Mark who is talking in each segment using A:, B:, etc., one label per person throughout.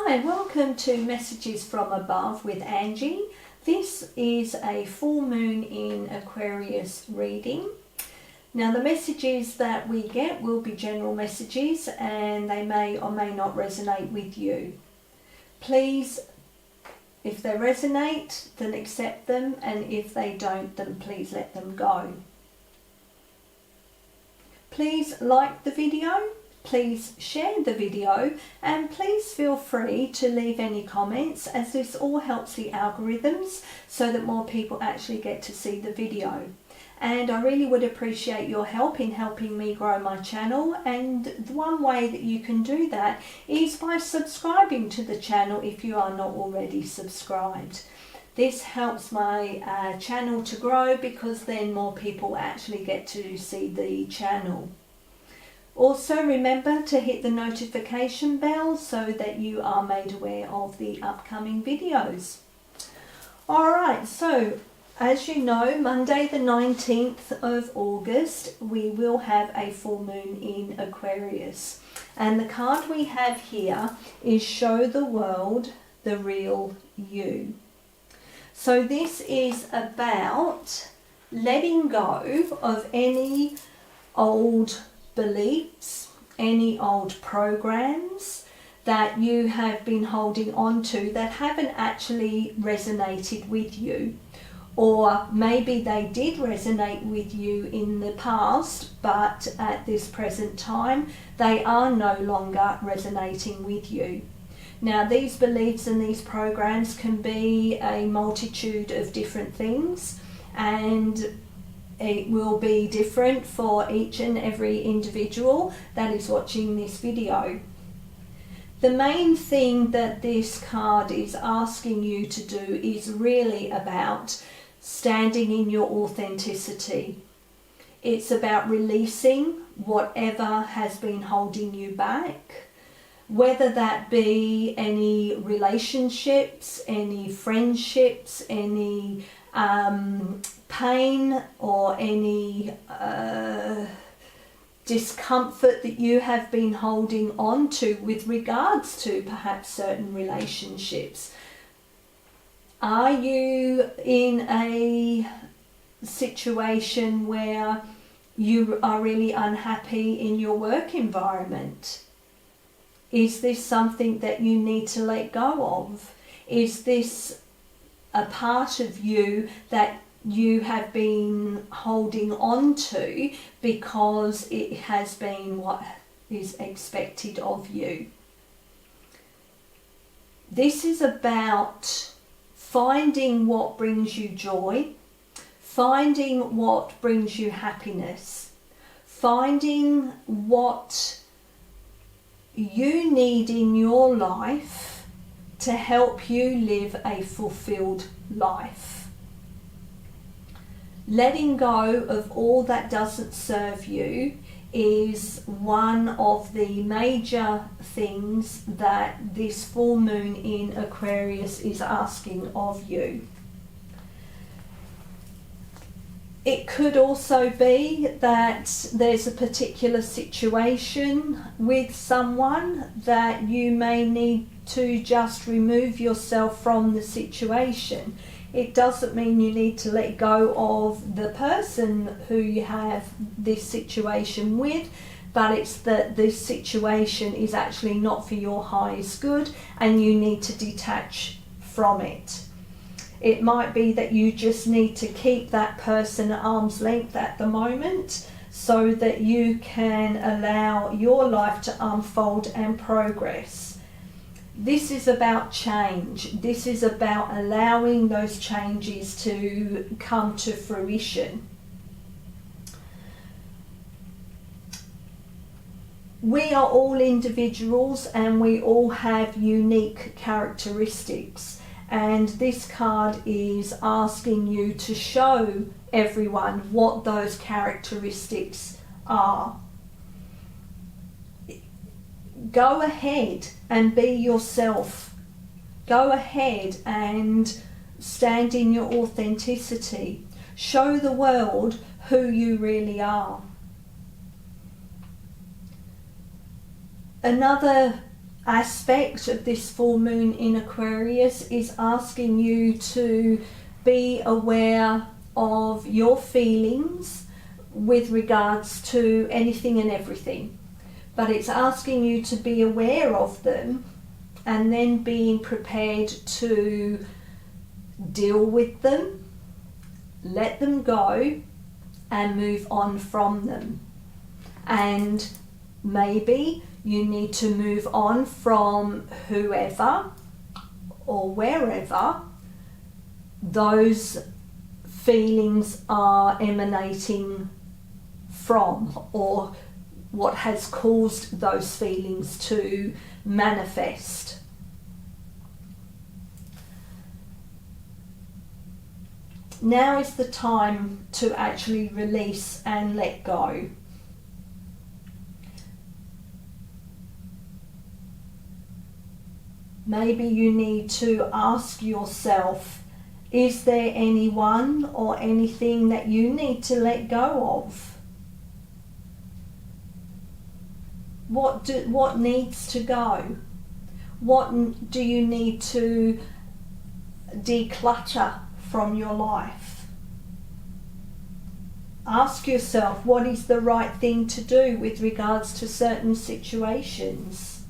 A: Hi, welcome to Messages from Above with Angie. This is a full moon in Aquarius reading. Now the messages that we get will be general messages and they may or may not resonate with you. Please, if they resonate, then accept them, and if they don't, then please let them go. Please like the video. Please share the video, and please feel free to leave any comments, as this all helps the algorithms so that more people actually get to see the video. And I really would appreciate your help in helping me grow my channel, and the one way that you can do that is by subscribing to the channel if you are not already subscribed. This helps my channel to grow, because then more people actually get to see the channel. Also remember to hit the notification bell so that you are made aware of the upcoming videos. Alright, so as you know, Monday the 19th of August we will have a full moon in Aquarius. And the card we have here is Show the World the Real You. So this is about letting go of any old beliefs, any old programs that you have been holding on to that haven't actually resonated with you, or maybe they did resonate with you in the past, but at this present time they are no longer resonating with you. Now these beliefs and these programs can be a multitude of different things, and it will be different for each and every individual that is watching this video. The main thing that this card is asking you to do is really about standing in your authenticity. It's about releasing whatever has been holding you back, whether that be any relationships, any friendships, any pain, or any discomfort that you have been holding on to with regards to perhaps certain relationships. Are you in a situation where you are really unhappy in your work environment? Is this something that you need to let go of? Is this a part of you that you have been holding on to because it has been what is expected of you? This is about finding what brings you joy, finding what brings you happiness, finding what you need in your life to help you live a fulfilled life. Letting go of all that doesn't serve you is one of the major things that this full moon in Aquarius is asking of you. It could also be that there's a particular situation with someone that you may need to just remove yourself from the situation. It doesn't mean you need to let go of the person who you have this situation with, but it's that this situation is actually not for your highest good and you need to detach from it. It might be that you just need to keep that person at arm's length at the moment so that you can allow your life to unfold and progress. This is about change. This is about allowing those changes to come to fruition. We are all individuals and we all have unique characteristics. And this card is asking you to show everyone what those characteristics are. Go ahead and be yourself. Go ahead and stand in your authenticity. Show the world who you really are. Another aspect of this full moon in Aquarius is asking you to be aware of your feelings with regards to anything and everything. But it's asking you to be aware of them and then being prepared to deal with them, let them go, and move on from them. And maybe you need to move on from whoever or wherever those feelings are emanating from, or what has caused those feelings to manifest. Now is the time to actually release and let go. Maybe you need to ask yourself, is there anyone or anything that you need to let go of? What needs to go? What do you need to declutter from your life? Ask yourself, what is the right thing to do with regards to certain situations?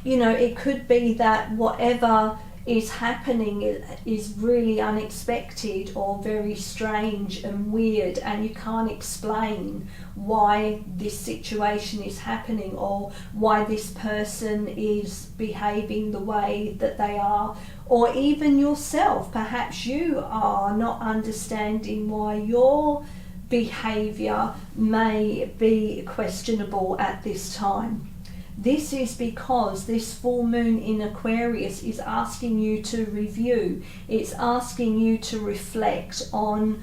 A: You know, it could be that whatever is happening is really unexpected or very strange and weird, and you can't explain why this situation is happening or why this person is behaving the way that they are, or even yourself. Perhaps you are not understanding why your behavior may be questionable at this time. This is because this full moon in Aquarius is asking you to review. It's asking you to reflect on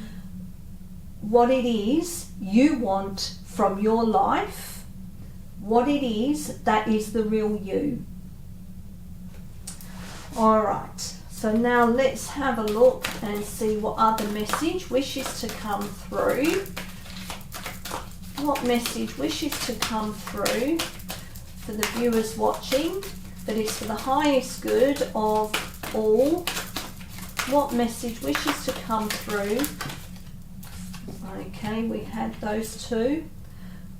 A: what it is you want from your life, what it is that is the real you. Alright, so now let's have a look and see what other message wishes to come through. What message wishes to come through for the viewers watching, that is for the highest good of all? What message wishes to come through? Okay, we had those two.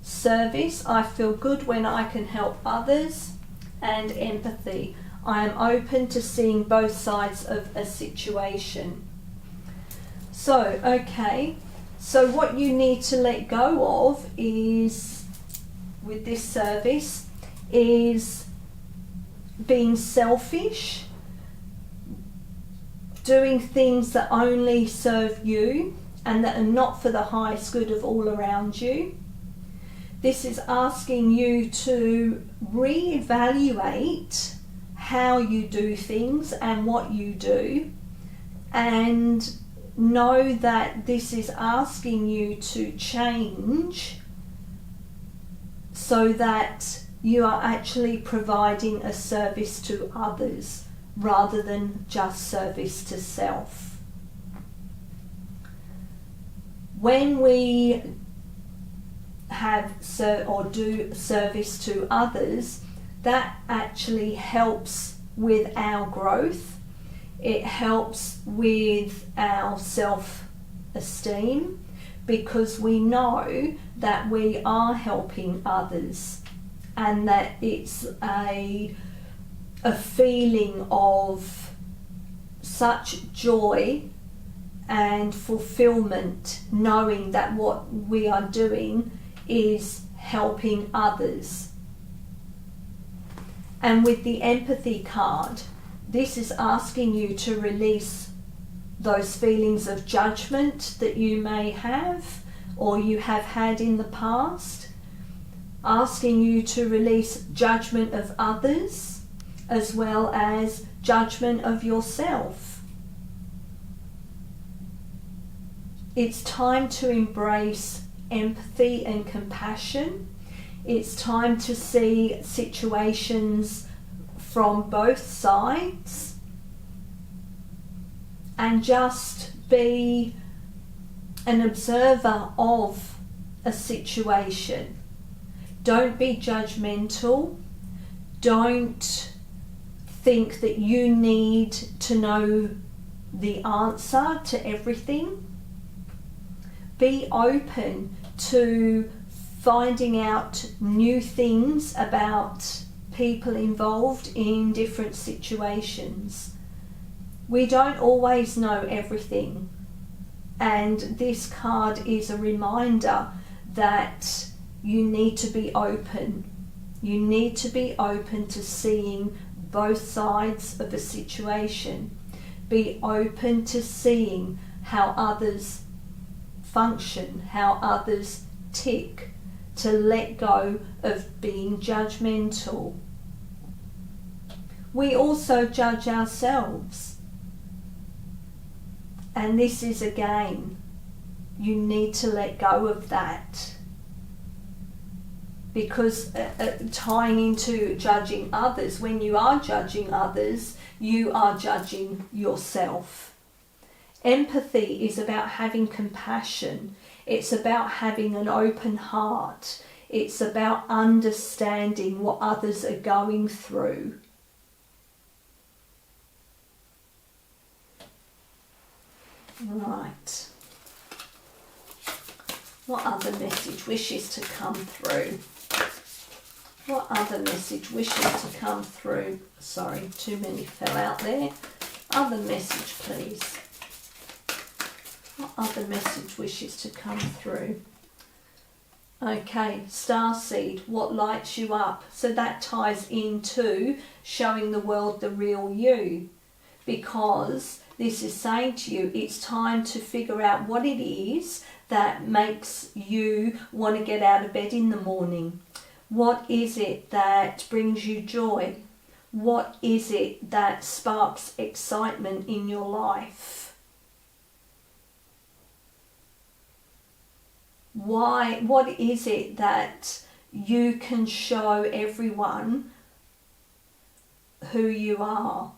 A: Service, I feel good when I can help others. And empathy, I am open to seeing both sides of a situation. So, okay, so what you need to let go of is, with this service, is being selfish, doing things that only serve you and that are not for the highest good of all around you. This is asking you to reevaluate how you do things and what you do, and know that this is asking you to change so that you are actually providing a service to others rather than just service to self. When we have or do service to others, that actually helps with our growth. It helps with our self-esteem, because we know that we are helping others, and that it's a feeling of such joy and fulfillment, knowing that what we are doing is helping others. And with the empathy card, this is asking you to release those feelings of judgment that you may have or you have had in the past, asking you to release judgment of others as well as judgment of yourself. It's time to embrace empathy and compassion. It's time to see situations from both sides and just be an observer of a situation. Don't be judgmental. Don't think that you need to know the answer to everything. Be open to finding out new things about people involved in different situations. We don't always know everything, and this card is a reminder that you need to be open. You need to be open to seeing both sides of a situation. Be open to seeing how others function, how others tick, to let go of being judgmental. We also judge ourselves. And this is, again, you need to let go of that. Because tying into judging others, when you are judging others, you are judging yourself. Empathy is about having compassion. It's about having an open heart. It's about understanding what others are going through. Right. What other message wishes to come through? What other message wishes to come through? Sorry, too many fell out there. Other message, please. What other message wishes to come through? Okay, starseed, what lights you up? So that ties into showing the world the real you, because this is saying to you it's time to figure out what it is that makes you want to get out of bed in the morning. What is it that brings you joy? What is it that sparks excitement in your life? What is it that you can show everyone who you are?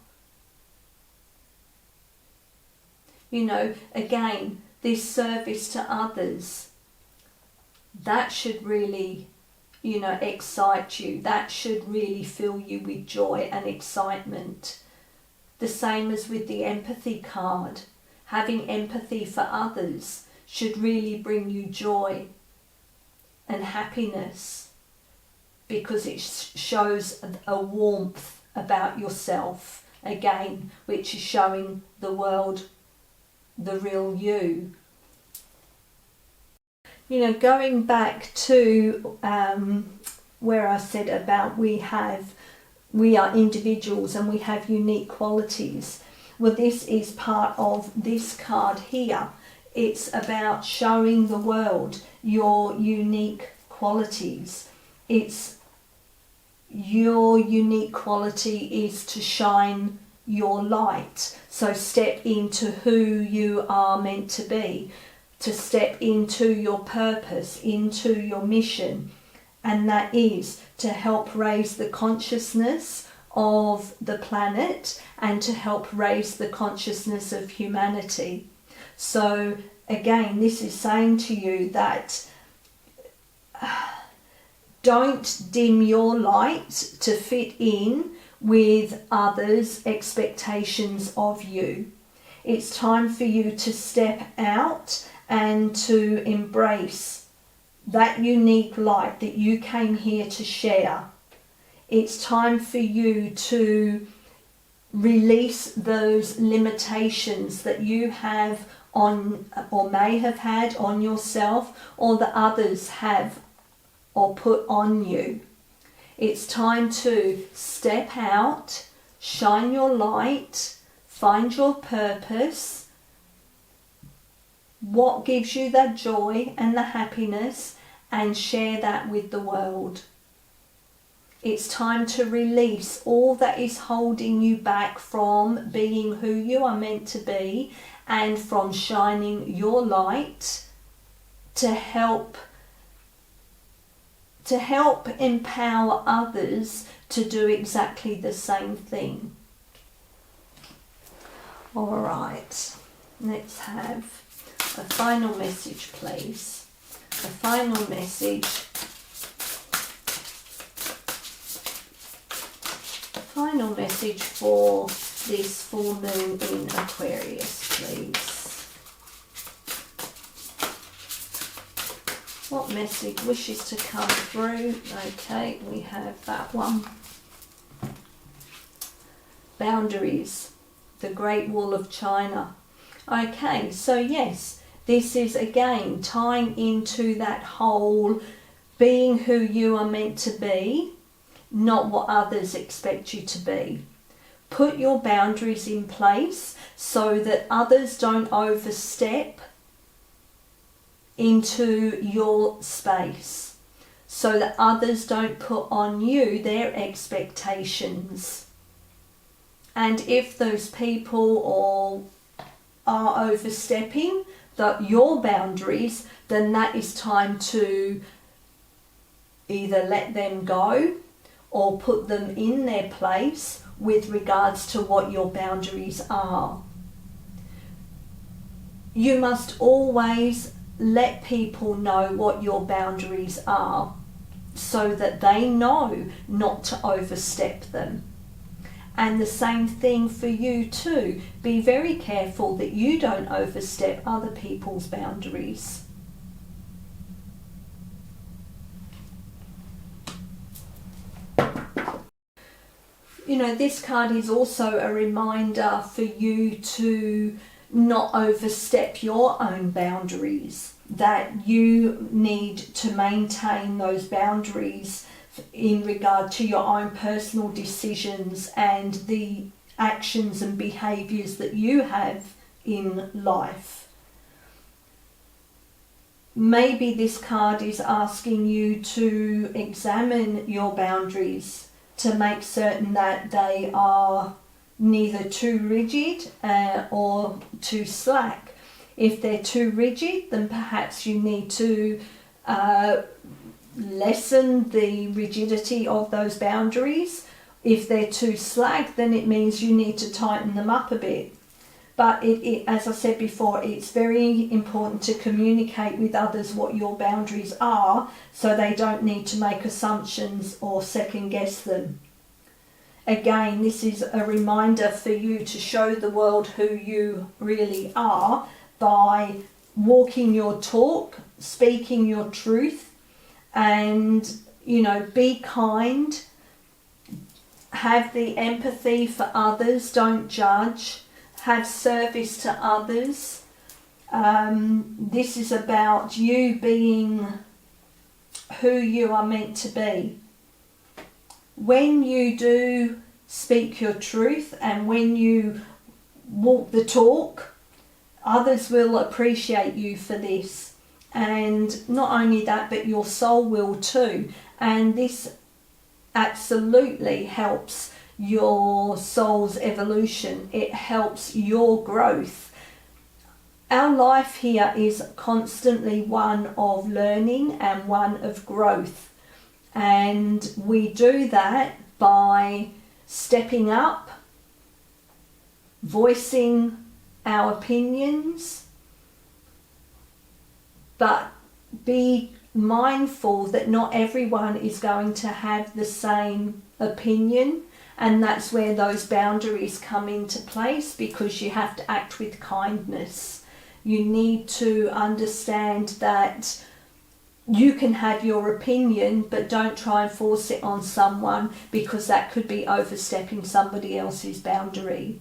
A: You know, again, this service to others, that should really, you know, excite you. That should really fill you with joy and excitement. The same as with the empathy card. Having empathy for others should really bring you joy and happiness, because it shows a warmth about yourself, again, which is showing the world the real you. You know, going back to where I said about we are individuals and we have unique qualities. Well, this is part of this card here. It's about showing the world your unique qualities. It's your unique quality is to shine your light. So step into who you are meant to be, to step into your purpose, into your mission. And that is to help raise the consciousness of the planet and to help raise the consciousness of humanity. So again, this is saying to you that don't dim your light to fit in with others' expectations of you. It's time for you to step out and to embrace that unique light that you came here to share. It's time for you to release those limitations that you have on or may have had on yourself, or that others have or put on you. It's time to step out, shine your light, find your purpose, what gives you that joy and the happiness, and share that with the world. It's time to release all that is holding you back from being who you are meant to be and from shining your light to help empower others to do exactly the same thing. All right, let's have a final message, please. A final message Final message for this full moon in Aquarius, please. What message wishes to come through? Okay, we have that one. Boundaries, the Great Wall of China. Okay, so yes, this is again tying into that whole being who you are meant to be, not what others expect you to be. Put your boundaries in place so that others don't overstep into your space, so that others don't put on you their expectations. And if those people are overstepping your boundaries, then that is time to either let them go or put them in their place with regards to what your boundaries are. You must always let people know what your boundaries are so that they know not to overstep them. And the same thing for you too. Be very careful that you don't overstep other people's boundaries. You know, this card is also a reminder for you to not overstep your own boundaries, that you need to maintain those boundaries in regard to your own personal decisions and the actions and behaviours that you have in life. Maybe this card is asking you to examine your boundaries to make certain that they are neither too rigid or too slack. If they're too rigid, then perhaps you need to lessen the rigidity of those boundaries. If they're too slack, then it means you need to tighten them up a bit. But as I said before, it's very important to communicate with others what your boundaries are so they don't need to make assumptions or second guess them. Again, this is a reminder for you to show the world who you really are by walking your talk, speaking your truth, and, you know, be kind, have the empathy for others, don't judge, have service to others. This is about you being who you are meant to be. When you do speak your truth and when you walk the talk, others will appreciate you for this. And not only that, but your soul will too. And this absolutely helps your soul's evolution. It helps your growth. Our life here is constantly one of learning and one of growth. And we do that by stepping up, voicing our opinions, but be mindful that not everyone is going to have the same opinion, and that's where those boundaries come into place, because you have to act with kindness. You need to understand that you can have your opinion, but don't try and force it on someone, because that could be overstepping somebody else's boundary.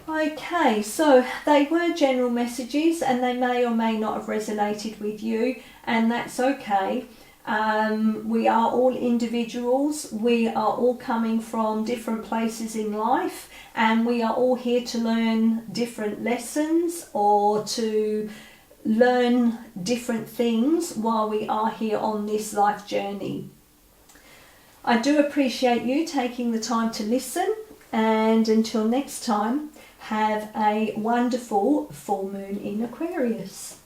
A: Okay, so they were general messages and they may or may not have resonated with you, and that's okay. We are all individuals, we are all coming from different places in life, and we are all here to learn different lessons or to learn different things while we are here on this life journey. I do appreciate you taking the time to listen, and until next time, have a wonderful full moon in Aquarius.